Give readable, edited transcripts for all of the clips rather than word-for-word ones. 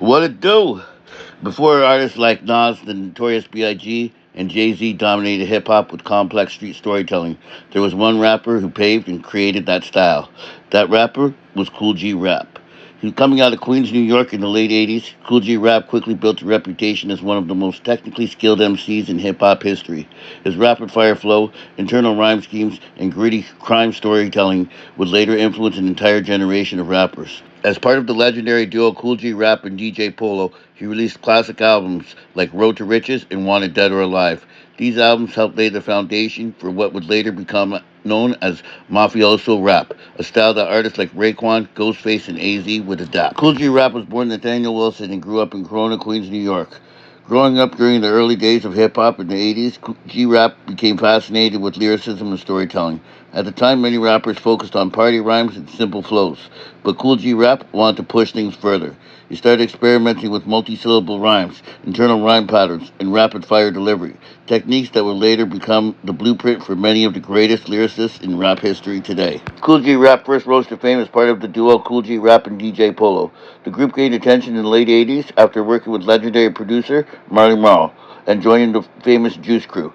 What it do? Before artists like Nas, the Notorious B.I.G., and Jay-Z dominated hip-hop with complex street storytelling, there was one rapper who paved and created that style. That rapper was Kool G Rap. He was coming out of Queens, New York in the late 80s. Kool G Rap quickly built a reputation as one of the most technically skilled MCs in hip-hop history. His rapid-fire flow, internal rhyme schemes, and gritty crime storytelling would later influence an entire generation of rappers. As part of the legendary duo Kool G Rap and DJ Polo, he released classic albums like Road to Riches and Wanted Dead or Alive. These albums helped lay the foundation for what would later become known as mafioso rap, a style that artists like Raekwon, Ghostface, and AZ would adapt. Kool G Rap was born Nathaniel Wilson and grew up in Corona, Queens, New York. Growing up during the early days of hip-hop in the 80s, G Rap became fascinated with lyricism and storytelling. At the time, many rappers focused on party rhymes and simple flows, but Kool G Rap wanted to push things further. He started experimenting with multi-syllable rhymes, internal rhyme patterns, and rapid-fire delivery, techniques that would later become the blueprint for many of the greatest lyricists in rap history today. Kool G Rap first rose to fame as part of the duo Kool G Rap and DJ Polo. The group gained attention in the late 80s after working with legendary producer Marley Marl and joining the famous Juice Crew.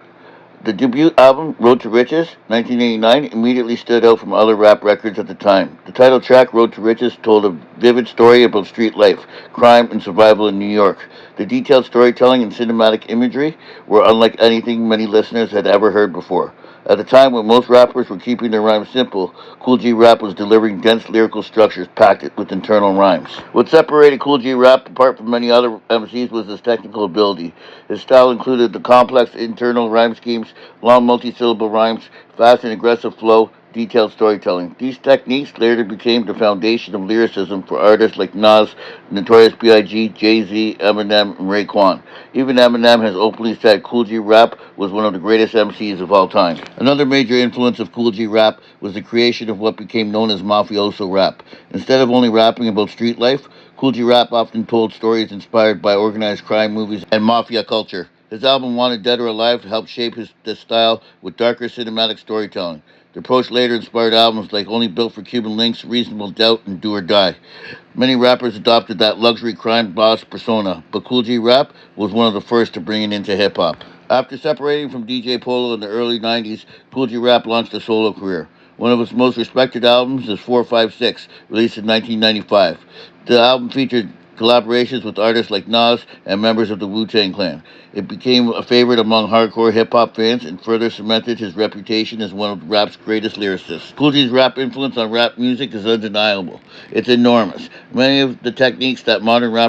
The debut album, Road to Riches, 1989, immediately stood out from other rap records at the time. The title track, Road to Riches, told a vivid story about street life, crime, and survival in New York. The detailed storytelling and cinematic imagery were unlike anything many listeners had ever heard before. At a time when most rappers were keeping their rhymes simple, Kool G Rap was delivering dense lyrical structures packed with internal rhymes. What separated Kool G Rap apart from many other MCs was his technical ability. His style included the complex internal rhyme schemes, long multi-syllable rhymes, fast and aggressive flow, detailed storytelling. These techniques later became the foundation of lyricism for artists like Nas, Notorious B.I.G., Jay-Z, Eminem, and Raekwon. Even Eminem has openly said Kool G Rap was one of the greatest MCs of all time. Another major influence of Kool G Rap was the creation of what became known as mafioso rap. Instead of only rapping about street life, Kool G Rap often told stories inspired by organized crime movies and mafia culture. His album Wanted Dead or Alive helped shape this style with darker cinematic storytelling. The approach later inspired albums like Only Built for Cuban Links, Reasonable Doubt, and Do or Die. Many rappers adopted that luxury crime boss persona, but Kool G Rap was one of the first to bring it into hip-hop. After separating from DJ Polo in the early 90s, Kool G Rap launched a solo career. One of his most respected albums is 456, released in 1995. The album featured collaborations with artists like Nas and members of the Wu-Tang Clan. It became a favorite among hardcore hip-hop fans and further cemented his reputation as one of rap's greatest lyricists. Kool G's rap influence on rap music is undeniable. It's enormous. Many of the techniques that modern rap